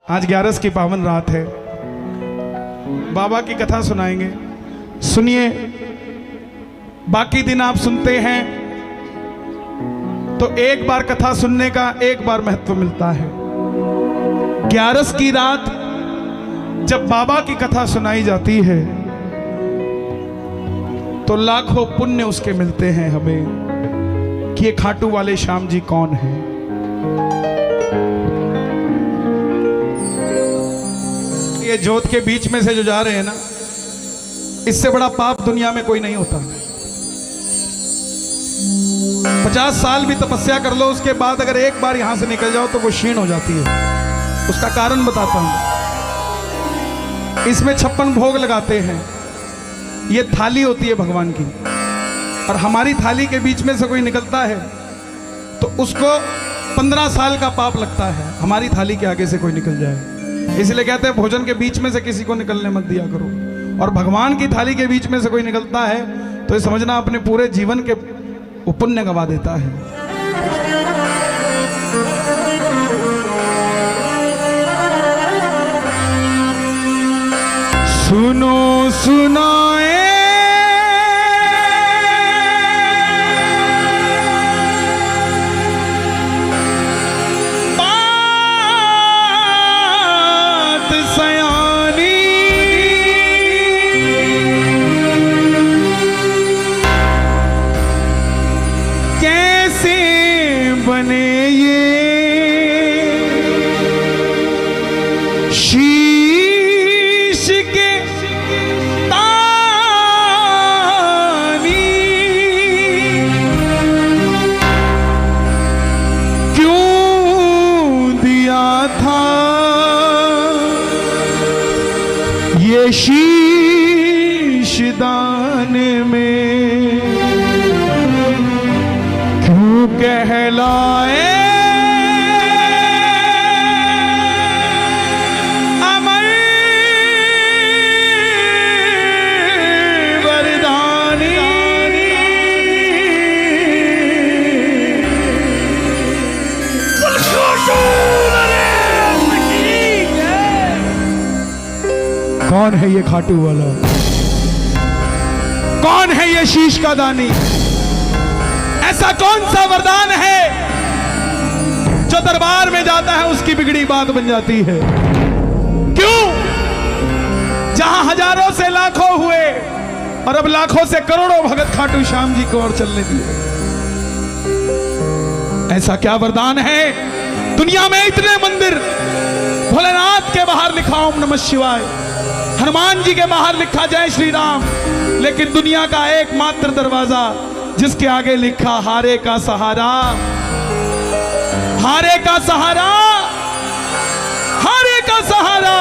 आज 11 की पावन रात है। बाबा की कथा सुनाएंगे, सुनिए। बाकी दिन आप सुनते हैं तो एक बार कथा सुनने का एक बार महत्व मिलता है। 11 की रात जब बाबा की कथा सुनाई जाती है तो लाखों पुण्य उसके मिलते हैं हमें कि ये खाटू वाले श्याम जी कौन है। ये जोत के बीच में से जो जा रहे हैं ना, इससे बड़ा पाप दुनिया में कोई नहीं होता। 50 साल भी तपस्या कर लो, उसके बाद अगर एक बार यहां से निकल जाओ तो वो क्षीण हो जाती है। उसका कारण बताता हूं। इसमें 56 भोग लगाते हैं। ये थाली होती है भगवान की, और हमारी थाली के बीच में से कोई निकलता है तो उसको 15 साल का पाप लगता है। हमारी थाली के आगे से कोई निकल जाए, इसलिए कहते हैं भोजन के बीच में से किसी को निकलने मत दिया करो। और भगवान की थाली के बीच में से कोई निकलता है तो ये समझना अपने पूरे जीवन के पुण्य गवा देता है। सुनो सुनाए बात सयानी, कैसे बने ये शीश के तानी, क्यों दिया था ये शीश दान में, क्यों कहलाए अमर वरदानी। कौन है ये खाटू वाला? कौन है ये शीश का दानी? ऐसा कौन सा वरदान है जो दरबार में जाता है उसकी बिगड़ी बात बन जाती है? क्यों? जहां हजारों से लाखों हुए और अब लाखों से करोड़ों भगत खाटू श्याम जी को और चलने दिए। ऐसा क्या वरदान है? दुनिया में इतने मंदिर, भोलेनाथ के बाहर लिखा ओम नमः शिवाय, हनुमान जी के बाहर लिखा जय श्री राम, लेकिन दुनिया का एकमात्र दरवाजा जिसके आगे लिखा हारे का सहारा, हारे का सहारा, हारे का सहारा।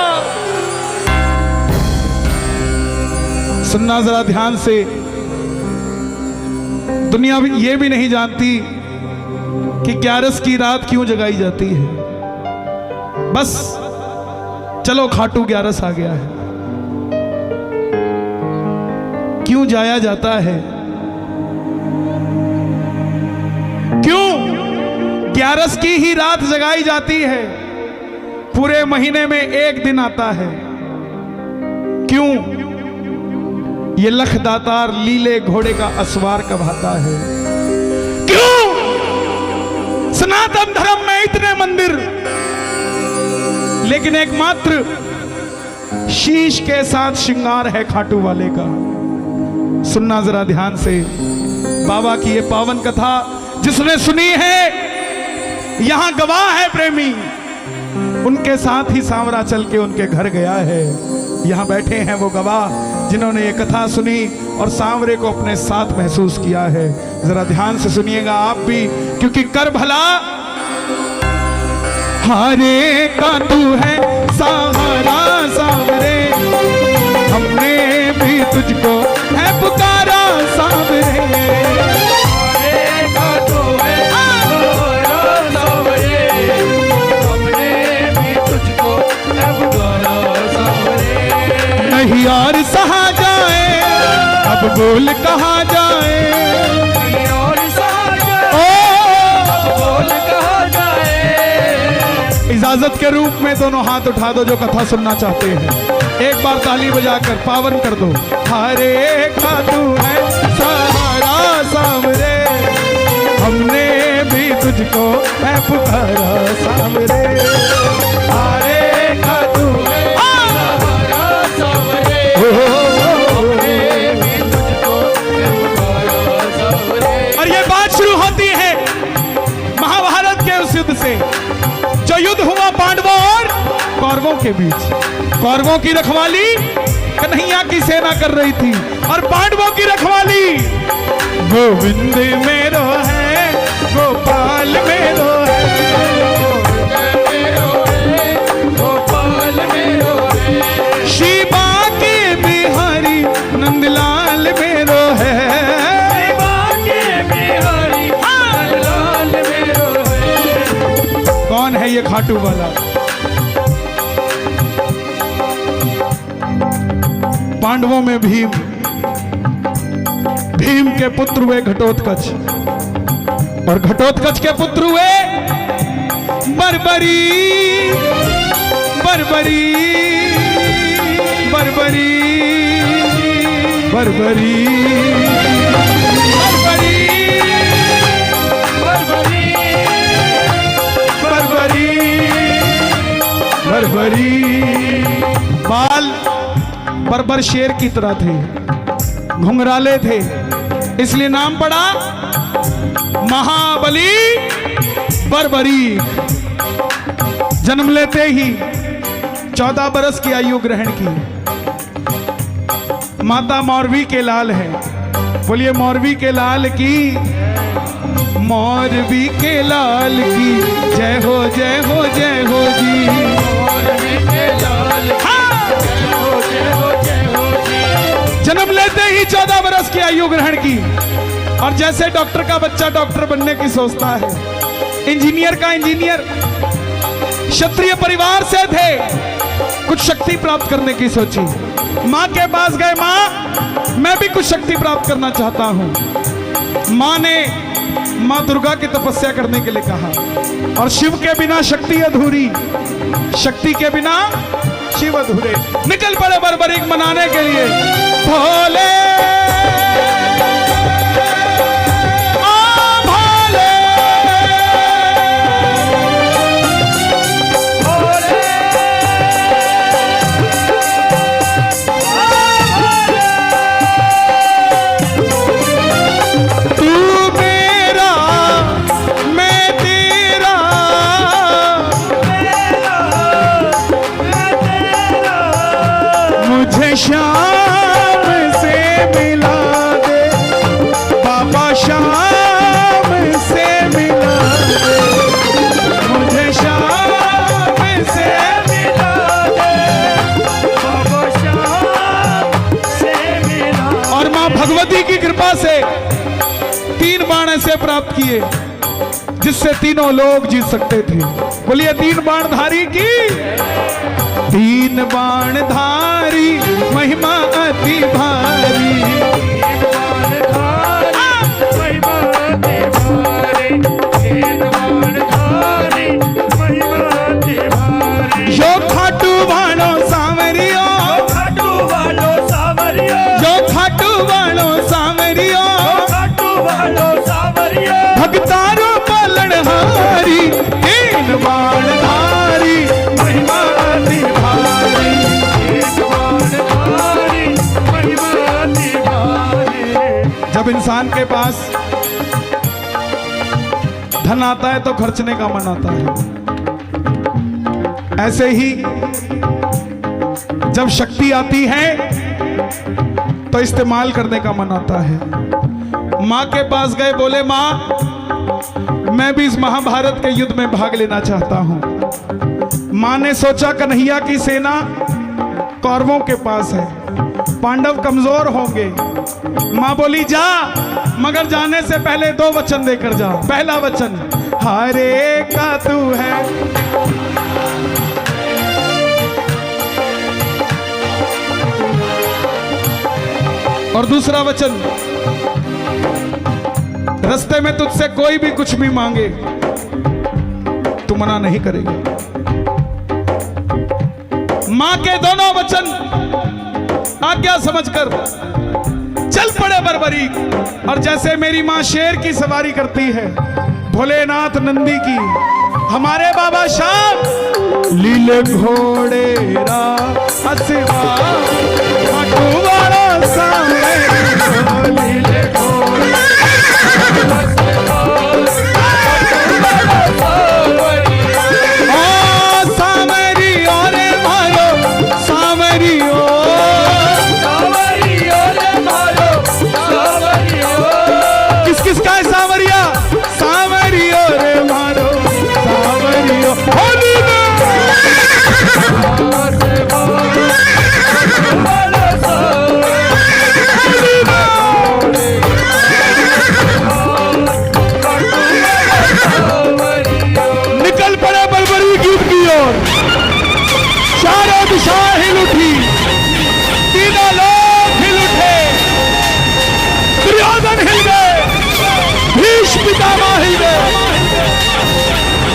सुनना जरा ध्यान से। दुनिया भी ये भी नहीं जानती कि 11 की रात क्यों जगाई जाती है। बस चलो खाटू 11 आ गया है, क्यों जाया जाता है? क्यों 11 की ही रात जगाई जाती है? पूरे महीने में एक दिन आता है। क्यों? ये लख दातार लीले घोड़े का असवार कब आता है? क्यों? सनातन धर्म में इतने मंदिर, लेकिन एकमात्र शीश के साथ श्रृंगार है खाटू वाले का। सुनना जरा ध्यान से। बाबा की ये पावन कथा जिसने सुनी है, यहां गवाह है प्रेमी, उनके साथ ही सांवरा चल के उनके घर गया है। यहां बैठे हैं वो गवाह जिन्होंने ये कथा सुनी और सांवरे को अपने साथ महसूस किया है। जरा ध्यान से सुनिएगा आप भी, क्योंकि कर भला हारे का तू है सहारा सांवरे, हमने भी तुझको है पुकारा सांवरे। हारे का तू है सहारा सांवरे, हमने भी तुझको है पुकारा सांवरे। नहीं यार सहा जाए अब बोल कहा जाए, इजाजत के रूप में दोनों हाथ उठा दो जो कथा सुनना चाहते हैं। एक बार ताली बजाकर पावन कर दो। हरे का तू है सहारा सामरे, हमने भी तुझको है पुकारा सामरे। हरे का तू है सहारा सामरे, हमने भी तुझको है पुकारा सामरे। और ये बात शुरू होती है महाभारत के उस युद्ध से, जो युद्ध हुआ पांडवों और कौरवों के बीच। कौरवों की रखवाली कन्हैया की सेना कर रही थी और पांडवों की रखवाली गोविंद मेरो है, गोपाल मेरो है, गोपाल मेरो है, शिवा के बिहारी नंदलाल मेरो है, शिवा के बिहारी नंदलाल मेरो है। कौन है ये खाटू वाला? पांडवों में भीम, भीम के पुत्र हुए घटोत्कच और घटोत्कच के पुत्र हुए बर्बरी, बर्बरी, बर्बरी, बर्बरी, बर्बरी, बर्बरी, बर्बरी। बाल बर्बर शेर की तरह थे, घुंघराले थे, इसलिए नाम पड़ा महाबली बर्बरी। जन्म लेते ही 14 बरस की आयु ग्रहण की। माता मौरवी के लाल है, बोलिए मौरवी के लाल की, मौरवी के लाल की जय हो, जय हो, जय हो जी। मौरवी के लाल की जय हो, जय हो, जय हो जी। जन्म लेते ही 14 बरस की आयु ग्रहण की और जैसे डॉक्टर का बच्चा डॉक्टर बनने की सोचता है, इंजीनियर का इंजीनियर, क्षत्रिय परिवार से थे, कुछ शक्ति प्राप्त करने की सोची। माँ के पास गए, माँ मैं भी कुछ शक्ति प्राप्त करना चाहता हूँ। माँ ने माँ दुर्गा की तपस्या करने के लिए कहा और शिव के बिना शक्ति अधूरी, शक्ति के बिना शिव अधूरे। निकल पड़े बर्बरीक मनाने के लिए। भोले शाम से मिला दे बाबा, शाम से मिला दे मुझे, शाम से मिला दे बाबा, शाम से मिला। और मां भगवती की कृपा से 3 बाण ऐसे प्राप्त किए जिससे तीनों लोग जीत सकते थे। बोलिए 3 बाणधारी की, 3 बाणधारी महिमा अति भारी, महिमा अति भारी, 3 बाणधारी महिमा अति भारी। जो खाटू वालों सावरियो, खाटू वालों सावरियो, जो खाटू वालों सावरियो, खाटू वालों सावरियो, भक्तारो पालनहारी, 3 बाणधारी महिमा अति भारी, 3 बाणधारी महिमा अति भारी। जब इंसान के पास धन आता है तो खर्चने का मन आता है, ऐसे ही जब शक्ति आती है तो इस्तेमाल करने का मन आता है। माँ के पास गए, बोले माँ मैं भी इस महाभारत के युद्ध में भाग लेना चाहता हूं। माँ ने सोचा कन्हैया की सेना कौरवों के पास है, पांडव कमजोर होंगे। माँ बोली जा, मगर जाने से पहले 2 वचन देकर जा। पहला वचन हरे का तू है, और दूसरा वचन रास्ते में तुझसे कोई भी कुछ भी मांगे तू मना नहीं करेगा। मां के दोनों वचन आज्ञा समझकर चल पड़े बर्बरीक। और जैसे मेरी मां शेर की सवारी करती है, भोलेनाथ नंदी की, हमारे बाबा श्याम लीले घोड़े रा हसवा वाला सामने लीले घोड़े हिल उठी, तीनों लोग हिल उठे, दुर्योधन हिल गए, भीष्म पितामह हिल गए,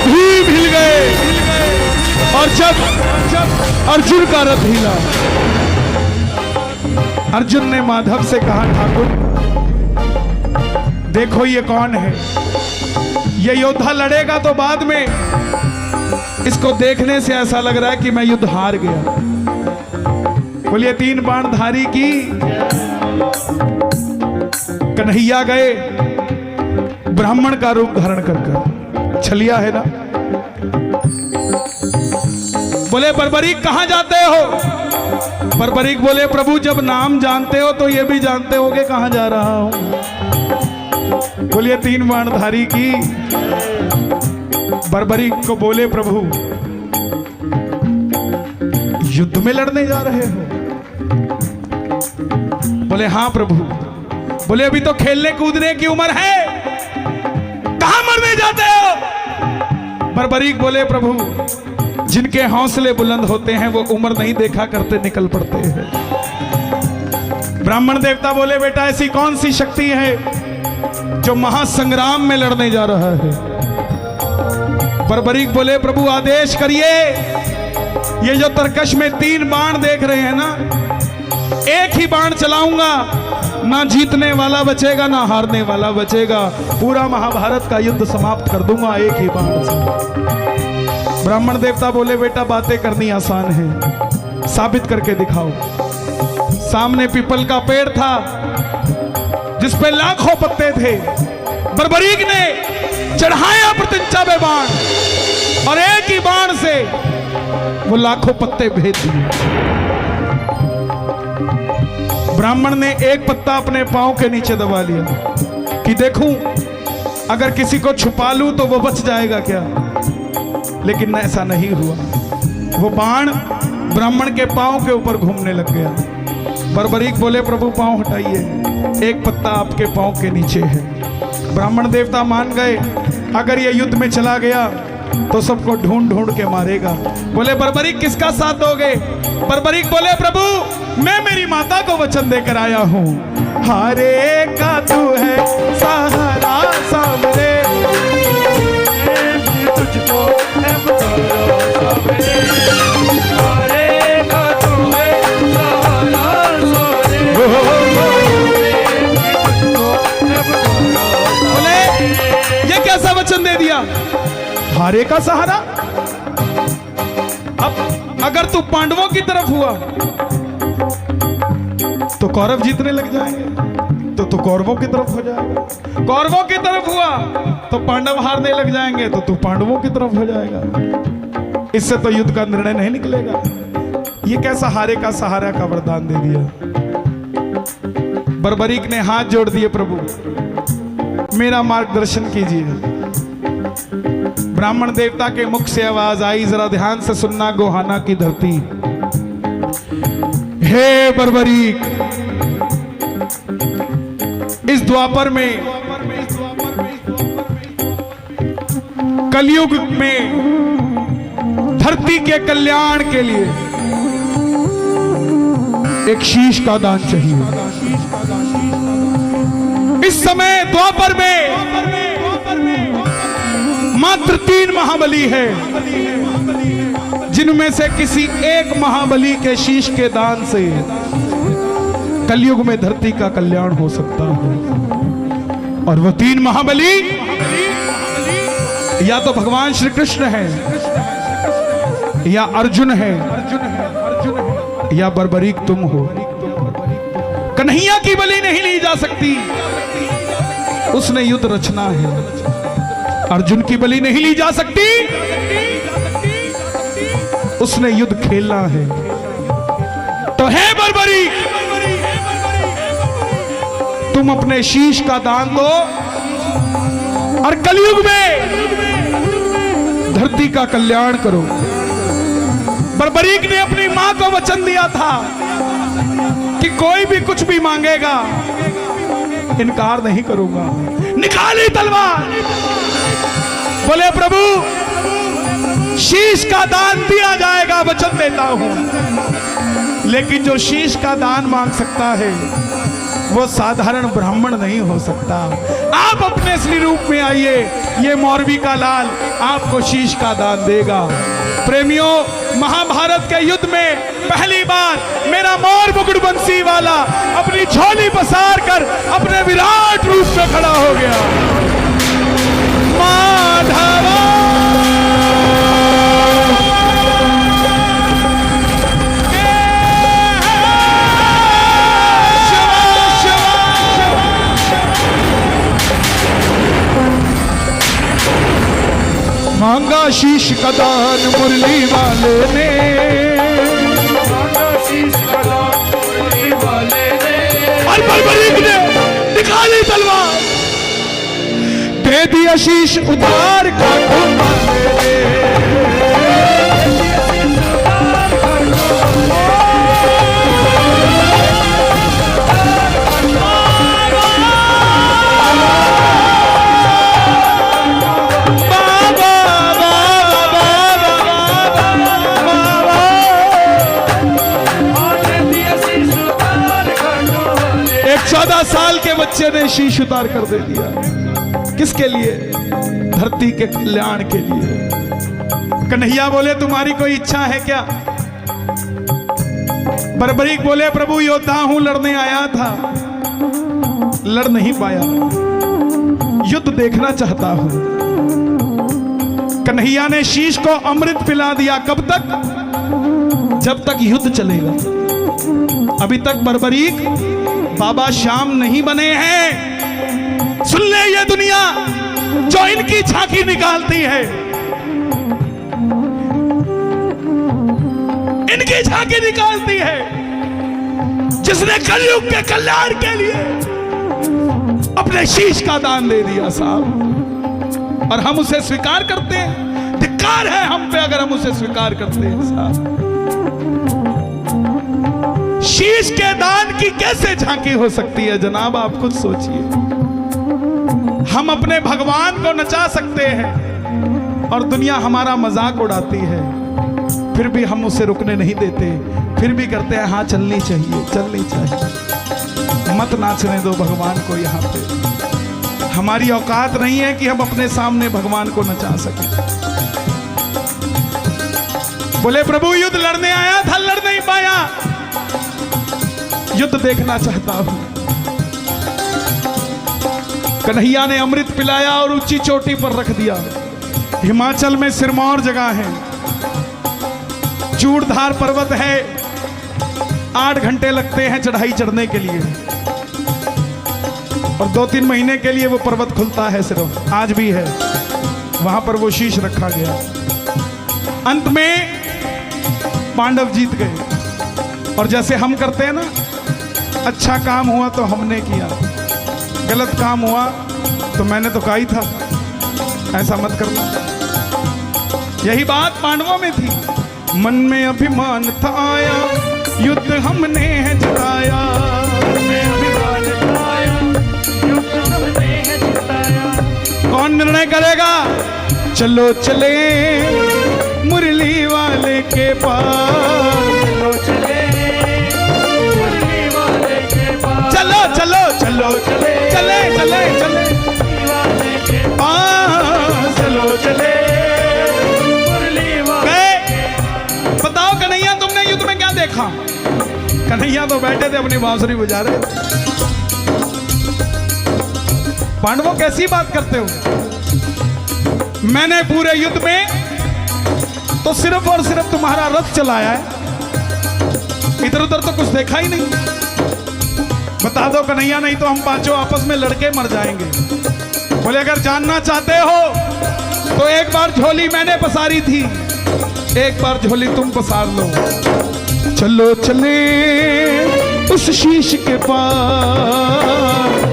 भीम हिल गए। और जब अर्जुन का रथ हिला, अर्जुन ने माधव से कहा, ठाकुर देखो ये कौन है? ये योद्धा लड़ेगा तो बाद में इसको देखने से ऐसा लग रहा है कि मैं युद्ध हार गया। बोलिए तीन बाणधारी की कन्हैया गए ब्राह्मण का रूप धारण कर, छलिया है ना। बोले बर्बरीक कहां जाते हो? बर्बरीक बोले प्रभु जब नाम जानते हो तो ये भी जानते होगे कहां जा रहा हूं। बोलिए तीन बाणधारी की बर्बरीक को बोले प्रभु युद्ध में लड़ने जा रहे हो? बोले हाँ प्रभु। बोले अभी तो खेलने कूदने की उम्र है, कहां मरने जाते हो? बर्बरीक बोले प्रभु जिनके हौसले बुलंद होते हैं वो उम्र नहीं देखा करते, निकल पड़ते हैं। ब्राह्मण देवता बोले बेटा ऐसी कौन सी शक्ति है जो महासंग्राम में लड़ने जा रहा है? बर्बरीक बोले प्रभु आदेश करिए, ये जो तरकश में तीन बाण देख रहे हैं ना, एक ही बाण चलाऊंगा, ना जीतने वाला बचेगा ना हारने वाला बचेगा, पूरा महाभारत का युद्ध समाप्त कर दूंगा एक ही बाण से। ब्राह्मण देवता बोले बेटा बातें करनी आसान है, साबित करके दिखाओ। सामने पीपल का पेड़ था जिस पे लाखों पत्ते थे, बर्बरीक ने चढ़ाया प्रत्यंचा में बाण और एक ही बाण से वो लाखों पत्ते भेज दिए। ब्राह्मण ने एक पत्ता अपने पांव के नीचे दबा लिया कि देखूं अगर किसी को छुपा लूं तो वो बच जाएगा क्या, लेकिन ऐसा नहीं हुआ। वो बाण ब्राह्मण के पांव के ऊपर घूमने लग गया। बर्बरीक बोले प्रभु पांव हटाइए, एक पत्ता आपके पांव के नीचे है। ब्राह्मण देवता मान गए, अगर ये युद्ध में चला गया तो सबको ढूंढ ढूंढ के मारेगा। बोले बर्बरीक किसका साथ दोगे? बर्बरीक बोले प्रभु मैं मेरी माता को वचन देकर आया हूं, हारे का तू है सहारा सामने, तुझको है हारे का तू है सहारा बोले ये कैसा वचन दे दिया, हारे का सहारा? अब अगर तू पांडवों की तरफ हुआ तो कौरव जीतने लग जाएंगे, तो तू कौरवों की तरफ हो जाएगा। कौरवों की तरफ हुआ तो पांडव हारने लग जाएंगे, तो तू पांडवों की तरफ हो जाएगा। इससे तो युद्ध का निर्णय नहीं निकलेगा। ये कैसा हारे का सहारा का वरदान दे दिया। बर्बरीक ने हाथ जोड़ दिए, प्रभु मेरा मार्गदर्शन कीजिए। ब्राह्मण देवता के मुख से आवाज आई, जरा ध्यान से सुनना गोहाना की धरती। हे बर्बरीक, इस द्वापर में कलयुग में धरती के कल्याण के लिए एक शीश का दान चाहिए। इस समय द्वापर में मात्र 3 महाबली है जिनमें से किसी एक महाबली के शीश के दान से कलयुग में धरती का कल्याण हो सकता है। और वो 3 महाबली या तो भगवान श्री कृष्ण है, या अर्जुन है, या बर्बरीक तुम हो। कन्हैया की बलि नहीं ली जा सकती, उसने युद्ध रचना है। अर्जुन की बलि नहीं ली जा सकती, उसने युद्ध खेलना है। तो है बर्बरीक, तुम अपने शीश का दान दो और कलयुग में धरती का कल्याण करो। बर्बरीक ने अपनी मां को वचन दिया था कि कोई भी कुछ भी मांगेगा इनकार नहीं करूंगा। निकाली तलवार, बोले प्रभु शीश का दान दिया जाएगा, वचन देता हूं। लेकिन जो शीश का दान मांग सकता है वो साधारण ब्राह्मण नहीं हो सकता। आप अपने असली रूप में आइए, ये मौरवी का लाल आपको शीश का दान देगा। प्रेमियों, महाभारत के युद्ध में पहली बार मेरा मोर मुकुट बंसी वाला अपनी झोली पसार कर अपने विराट रूप में खड़ा हो गया। माधवा मांगा शीश का दान मुरली वाले ने, मांगा शीश का दान मुरली वाले ने, और बर्बरीक ने निकाली तलवार, दे दिया शीश उतार काटो वाले ने। एक 14 साल के बच्चे ने शीश उतार कर दे दिया। किसके लिए? धरती के कल्याण के लिए। कन्हैया बोले तुम्हारी कोई इच्छा है क्या? बर्बरीक बोले प्रभु योद्धा हूं, लड़ने आया था, लड़ नहीं पाया, युद्ध देखना चाहता हूं। कन्हैया ने शीश को अमृत पिला दिया। कब तक? जब तक युद्ध चलेगा। अभी तक बर्बरीक बाबा श्याम नहीं बने हैं। सुन ले ये दुनिया जो इनकी झांकी निकालती है, इनकी झांकी निकालती है, जिसने कलयुग के कल्याण के लिए अपने शीश का दान दे दिया साहब। और हम उसे स्वीकार करते हैं। धिक्कार है हम पे अगर हम उसे स्वीकार करते हैं साहब। शीश के दान की कैसे झांकी हो सकती है जनाब, आप खुद सोचिए। हम अपने भगवान को नचा सकते हैं और दुनिया हमारा मजाक उड़ाती है, फिर भी हम उसे रुकने नहीं देते, फिर भी करते हैं हाँ चलनी चाहिए, चलनी चाहिए। मत नाचने दो भगवान को। यहाँ पे हमारी औकात नहीं है कि हम अपने सामने भगवान को नचा सकें। बोले प्रभु युद्ध लड़ने आया था, लड़ नहीं पाया, युद्ध देखना चाहता हूं। कन्हैया ने अमृत पिलाया और ऊंची चोटी पर रख दिया। हिमाचल में सिरमौर जगह है, चूड़धार पर्वत है, 8 घंटे लगते हैं चढ़ाई चढ़ने के लिए, और 2-3 महीने के लिए वो पर्वत खुलता है सिर्फ। आज भी है वहां पर वो शीश रखा गया। अंत में पांडव जीत गए। और जैसे हम करते हैं ना, अच्छा काम हुआ तो हमने किया, गलत काम हुआ तो मैंने तो कहा ही था, ऐसा मत करना। यही बात पांडवों में थी। मन में अभिमान था आया, युद्ध हमने है जिताया, कौन निर्णय करेगा? चलो चले मुरली वाले के पास, चलो चलो चलो चले चले चले चले चलो चले गए। देखा। कन्हैया तो बैठे थे अपनी बांसुरी बजा रहे थे। पांडवों कैसी बात करते हो? मैंने पूरे युद्ध में तो सिर्फ और सिर्फ तुम्हारा रथ चलाया है, इधर उधर तो कुछ देखा ही नहीं। बता दो कन्हैया, नहीं तो हम पांचों आपस में लड़के मर जाएंगे। बोले अगर जानना चाहते हो तो एक बार झोली मैंने पसारी थी, एक बार झोली तुम पसार लो। चलो चले उस शीश के पास,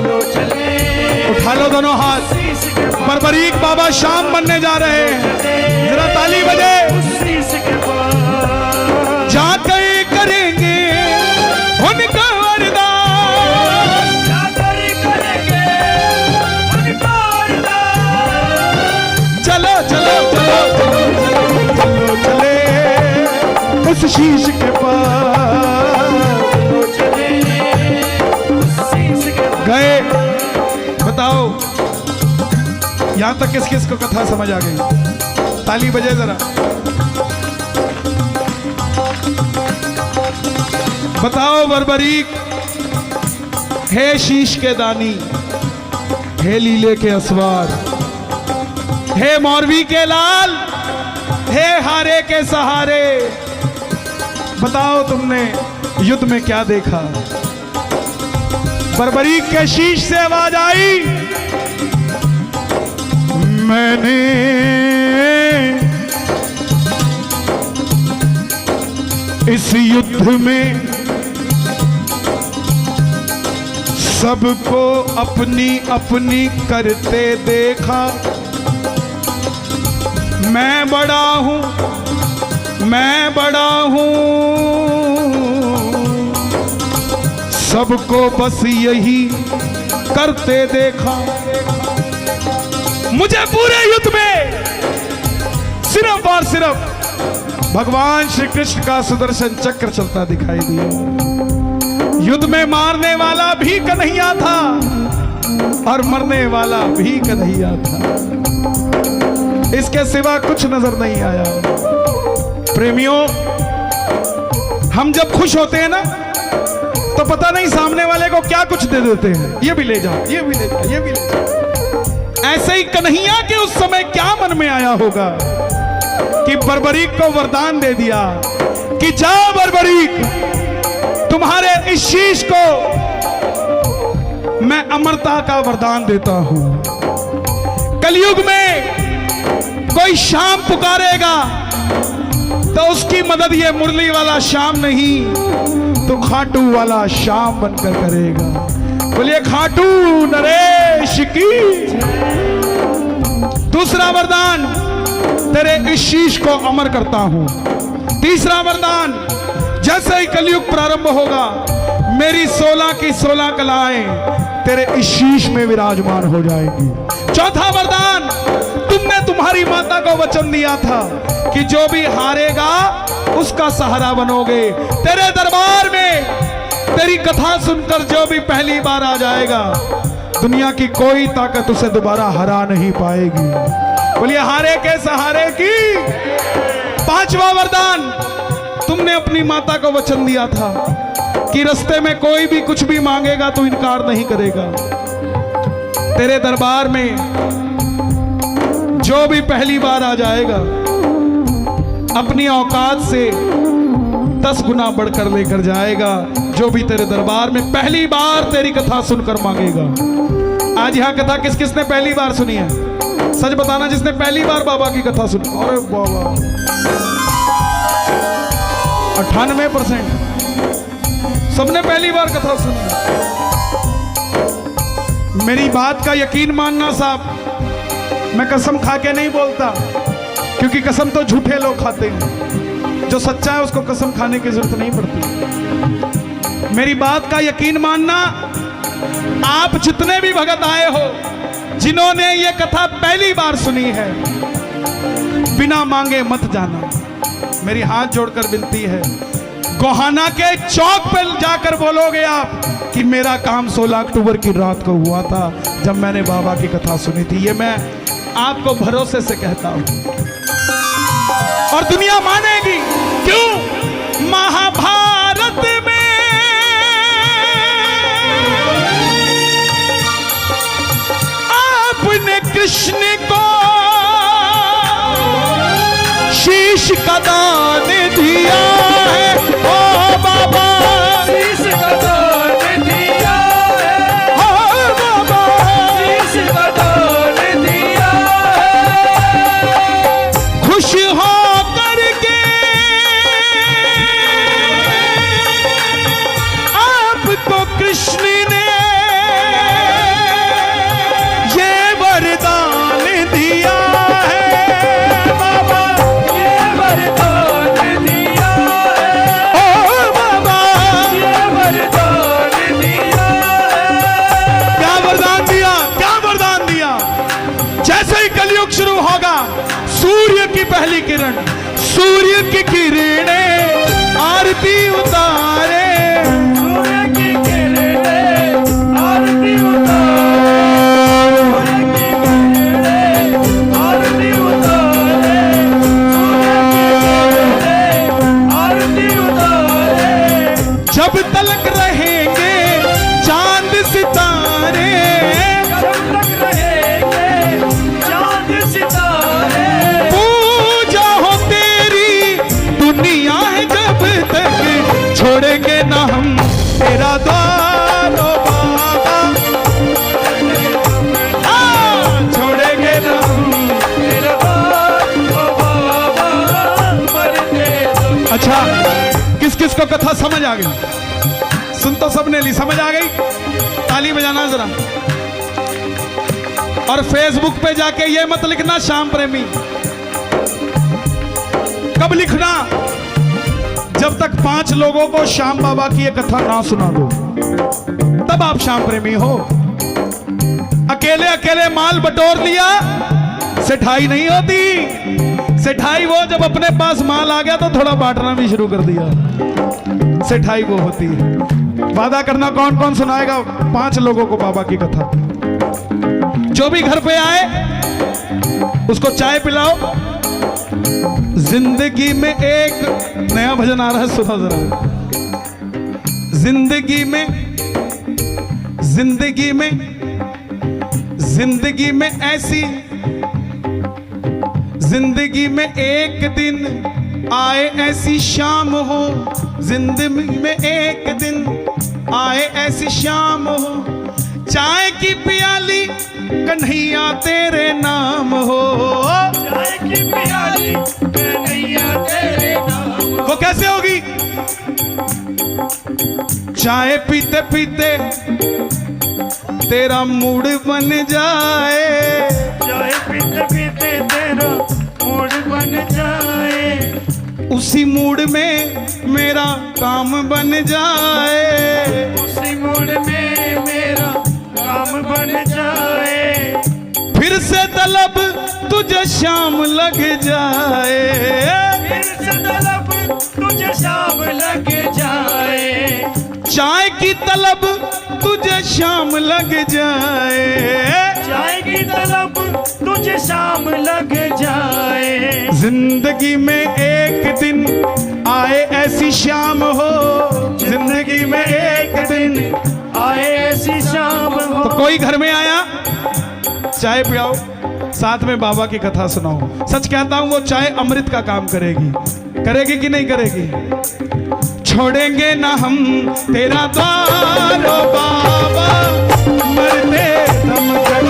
उठा लो दोनों हाथ। बर्बरीक बाबा शाम बनने जा रहे हैं, जरा ताली बजे। जाकर करेंगे उनका वरदान, चलो चलो चलो चलो चलो चले उस शीश के पास। गए। बताओ यहां तक किस किस को कथा समझ आ गई? ताली बजे जरा। बताओ बर्बरीक, हे शीश के दानी, हे लीले के असवार, हे मौरवी के लाल, हे हारे के सहारे, बताओ तुमने युद्ध में क्या देखा? बर्बरीक के शीश से आवाज आई, मैंने इस युद्ध में सबको अपनी अपनी करते देखा। मैं बड़ा हूं, मैं बड़ा हूं, सबको बस यही करते देखा। मुझे पूरे युद्ध में सिर्फ और सिर्फ भगवान श्री कृष्ण का सुदर्शन चक्र चलता दिखाई दिया। युद्ध में मारने वाला भी कन्हैया था और मरने वाला भी कन्हैया था, इसके सिवा कुछ नजर नहीं आया। प्रेमियों, हम जब खुश होते हैं ना तो पता नहीं सामने वाले को क्या कुछ दे देते हैं। ये भी ले जाओ, ये भी ले जाओ, ये भी ले जाओ। ऐसे ही कन्हैया के उस समय क्या मन में आया होगा कि बर्बरीक को वरदान दे दिया कि जाओ बर्बरीक, तुम्हारे इस शीश को मैं अमरता का वरदान देता हूं। कलयुग में कोई शाम पुकारेगा तो उसकी मदद ये मुरली वाला शाम नहीं तो खाटू वाला शाम बनकर करेगा। बोलिए खाटू नरेश की। दूसरा वरदान, तेरे इस शीश को अमर करता हूं। तीसरा वरदान, जैसे ही कलयुग प्रारंभ होगा मेरी 16 की 16 कलाएं तेरे इस शीश में विराजमान हो जाएंगी। चौथा वरदान, तुमने तुम्हारी माता को वचन दिया था कि जो भी हारेगा उसका सहारा बनोगे। तेरे दरबार में तेरी कथा सुनकर जो भी पहली बार आ जाएगा दुनिया की कोई ताकत उसे दोबारा हरा नहीं पाएगी। बोलिए हारे के सहारे की। पांचवा वरदान, तुमने अपनी माता को वचन दिया था कि रास्ते में कोई भी कुछ भी मांगेगा तो इनकार नहीं करेगा। तेरे दरबार में जो भी पहली बार आ जाएगा अपनी औकात से 10 गुना बढ़कर लेकर जाएगा। जो भी तेरे दरबार में पहली बार तेरी कथा सुनकर मांगेगा। आज यहां कथा किस किस ने पहली बार सुनी है? सच बताना जिसने पहली बार बाबा की कथा सुनी। अरे बाबा 98% सबने पहली बार कथा सुनी। मेरी बात का यकीन मानना साहब, मैं कसम खा के नहीं बोलता क्योंकि कसम तो झूठे लोग खाते हैं। जो सच्चा है उसको कसम खाने की जरूरत नहीं पड़ती। मेरी बात का यकीन मानना, आप जितने भी भगत आए हो जिन्होंने ये कथा पहली बार सुनी है, बिना मांगे मत जाना। मेरी हाथ जोड़कर विनती है, गोहाना के चौक पर जाकर बोलोगे आप कि मेरा काम 16 अक्टूबर की रात को हुआ था जब मैंने बाबा की कथा सुनी थी। ये मैं आपको भरोसे से कहता हूं और दुनिया मानेगी। क्यों? महाभारत जब तलक रहेंगे चांद सितारे, जब तक रहेंगे चांद सितारे, पूजा हो तेरी दुनिया है जब तक छोड़ेंगे ना हम तेरा द्वार ओ बाबा, छोड़ेंगे ना हम तेरा द्वार ओ बाबा, मरते दम। अच्छा, किस किस को कथा समझ आ गई? सुन तो सबने ली, समझ आ गई? ताली बजाना जरा। और फेसबुक पे जाके ये मत लिखना श्याम प्रेमी, कब लिखना? जब तक 5 लोगों को श्याम बाबा की ये कथा ना सुना दो, तब आप श्याम प्रेमी हो। अकेले अकेले माल बटोर लिया, सेठाई नहीं होती। सेठाई वो जब अपने पास माल आ गया तो थोड़ा बांटना भी शुरू कर दिया, सेठाई वो होती है। वादा करना कौन कौन सुनाएगा 5 लोगों को बाबा की कथा। जो भी घर पे आए उसको चाय पिलाओ। जिंदगी में एक नया भजन आ रहा है, सुनो जरा। जिंदगी में जिंदगी में जिंदगी में ऐसी, जिंदगी में एक दिन आए ऐसी शाम हो, जिंदगी में एक दिन आए ऐसी शाम हो, चाय की प्याली कन्हैया तेरे नाम हो। चाय की प्याली कन्हैया तेरे नाम। वो कैसे होगी? चाय पीते पीते तेरा मूड बन जाए, चाय पीते पीते तेरा मूड बन जाए, उसी मूड में मेरा काम बन जाए, उसी मूड में मेरा काम बन जाए, फिर से तलब तुझे शाम लग जाए, फिर से तलब तुझे शाम लग जाए, चाय की तलब तुझे शाम लग जाए, चाय की तलब तुझे शाम लग जाए, जिंदगी में एक दिन आए ऐसी शाम हो, जिंदगी में एक दिन आए ऐसी शाम हो। तो कोई घर में आया, चाय पिलाओ, साथ में बाबा की कथा सुनाओ। सच कहता हूं वो चाय अमृत का काम करेगी। करेगी कि नहीं करेगी? छोड़ेंगे ना हम तेरा द्वार ओ बाबा, मरते दम तक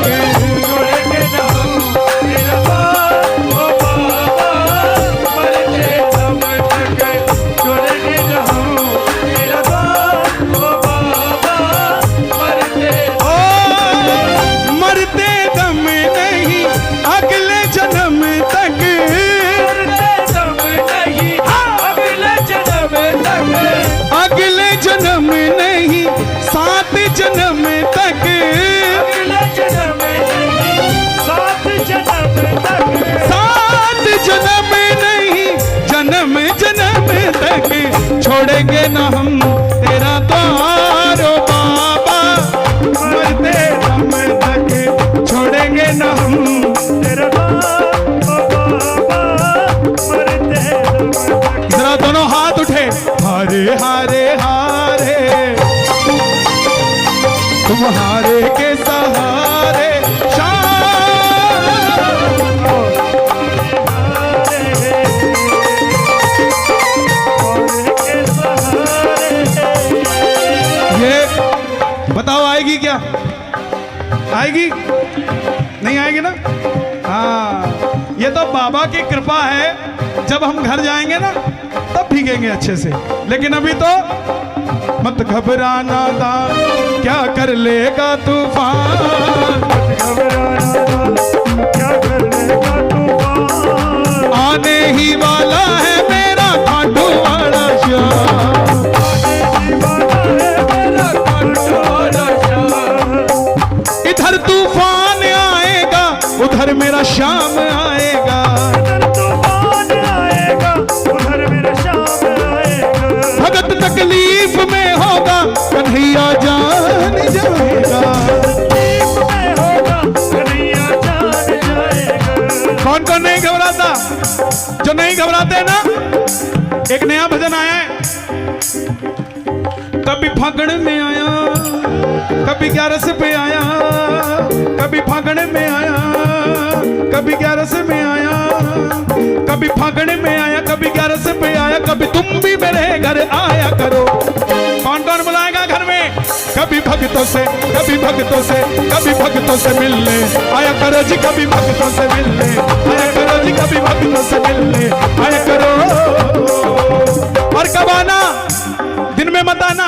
छोड़ेंगे ना हम तेरा द्वार ओ बाबा, मरते दम तक छोड़ेंगे ना हम तेरा द्वार ओ बाबा, मरते ओ मरते दम नहीं अगले जन्म तक, मरते दम नहीं अगले जन्म तक, अगले जन्म नहीं 7 जन्म तक, अगले जन्म नहीं 7 जन्म तक, 7 जन्म नहीं जन्म जन्म तक छोड़ेंगे ना हम तेरा द्वार ओ बाबा, मरते दम तक छोड़ेंगे ना हम। तेरा द्वार ओ बाबा, मरते दम तक। जरा दोनों हाथ उठे, हारे हारे हारे तुम्हारे के सहारे ये बताओ आएगी क्या? आएगी? नहीं आएगी ना? हाँ, ये तो बाबा की कृपा है। जब हम घर जाएंगे ना तब भीगेंगे अच्छे से, लेकिन अभी तो मत घबराना था, क्या कर लेगा तूफान, क्या कर लेगा तूफान, आने ही वाला है मेरा खाटू वाला श्याम, इधर तूफान आएगा उधर मेरा श्याम आएगा, तूफान आएगा उधर मेरा श्याम आएगा, भगत तकलीफ में होगा कन्हैया जान जाएगा। तकलीफ में होगा कन्हैया जान जाएगा। कौन कौन नहीं घबराता? जो नहीं घबराते ना, एक नया भजन आया है, कभी फागण में आया, कभी 11 पे आया, कभी फागण में आया, कभी 11 में आया, कभी फागण में आया, कभी 11 पे आया, कभी तुम भी मेरे घर आया करो। कौन कौन बुलाएगा घर में? कभी भक्तों से, कभी भक्तों से, कभी भक्तों से मिलने आया करो जी, कभी भक्तों से मिलने आया करो जी, कभी भक्तों से मिलने आया करो। और कब आना? दिन में मत आना,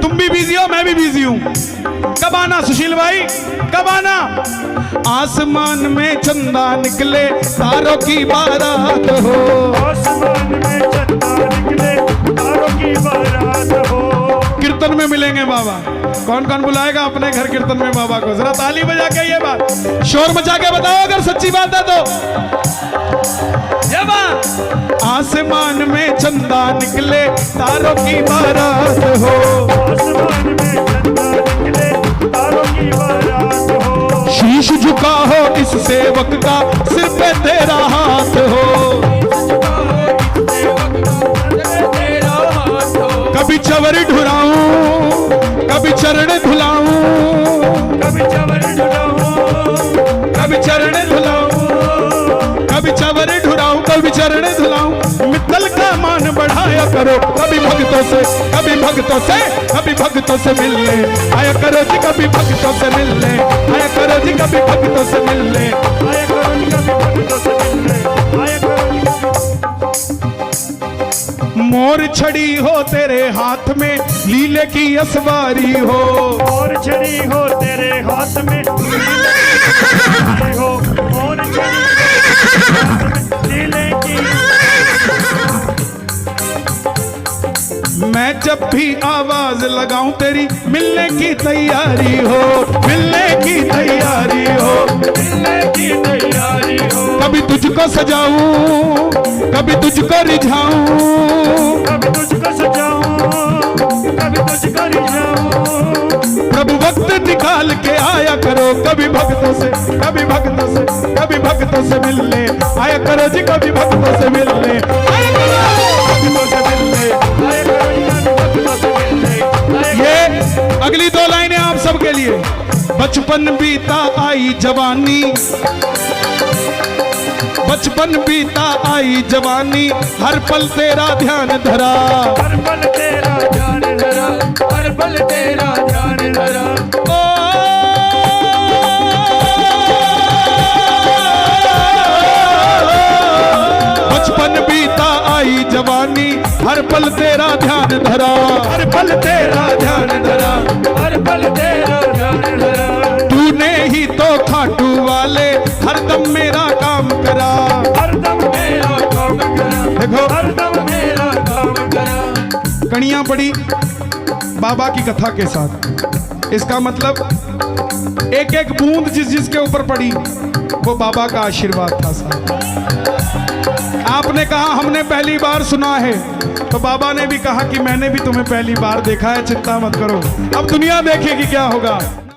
तुम भी बिजी हो, मैं भी बिजी हूं। कब आना सुशील भाई, कब आना? आसमान में चंदा निकले, तारों की बारात हो। आसमान में चंदा निकले, तारों की बारात हो। कीर्तन में मिलेंगे बाबा। कौन कौन बुलाएगा अपने घर कीर्तन में बाबा को? जरा ताली बजा के ये बात, शोर मचा के बताओ अगर सच्ची बात है तो। ये बात, आसमान में चंदा निकले, तारों की बारात हो। आसमान में चंदा निकले, तारों की बारात हो। शीश झुका हो इस सेवक का, सिर पे तेरा हाथ हो। कभी चवर ढुराऊं, कभी चरण धुलाऊं, कभी चवर ढुलाऊं, कभी चरण धुलाऊं, कभी चवर ढुराऊं, कभी चरण धुलाऊं। मित्तल का मान बढ़ाया करो, कभी भक्तों से, कभी भक्तों से, कभी भक्तों से मिलने आया करो जी, कभी भक्तों से मिलने आया करो जी, कभी भक्तों से मिलने आया करो जी, कभी भक्तों से मिलने आया करो जी। मोर छड़ी हो तेरे हाथ में, लीले की असवारी हो। और छड़ी हो तेरे हाथ में, हो और छड़ी लीले की। मैं जब भी आवाज लगाऊं तेरी, मिलने की तैयारी हो, मिलने की तैयारी हो, मिलने की तैयारी हो। कभी तुझको सजाऊं, कभी तुझको रिझाऊं, कभी तुझको सजाऊं, कभी तुझको रिझाऊं। प्रभु वक्त निकाल के आया करो, कभी भक्तों से, कभी भक्तों से, कभी भक्तों से मिलने आया करो जी, कभी भक्तों से मिलने आया करो, भक्तों से मिलने आया करो जी, कभी भक्तों से मिलने आया करो। ये अगली 2 लाइनें आप सबके लिए। बचपन बीता आई जवानी, बचपन बीता आई जवानी, हर पल तेरा ध्यान धरा। हर पल तेरा ध्यान धरा, हर पल तेरा ध्यान धरा। ओ बचपन बीता आई जवानी, हर पल तेरा ध्यान धरा, हर पल तेरा ध्यान धरा, हर पल तेरा ध्यान धरा। तूने ही तो खाटू वाले हरदम मेरा काम करा। हरदम मेरा काम करा, देखो हरदम मेरा काम करा। कड़ियां पड़ी बाबा की कथा के साथ, इसका मतलब एक एक बूंद जिस जिसके ऊपर पड़ी वो बाबा का आशीर्वाद था साहब। आपने कहा हमने पहली बार सुना है, तो बाबा ने भी कहा कि मैंने भी तुम्हें पहली बार देखा है, चिंता मत करो, अब दुनिया देखेगी क्या होगा।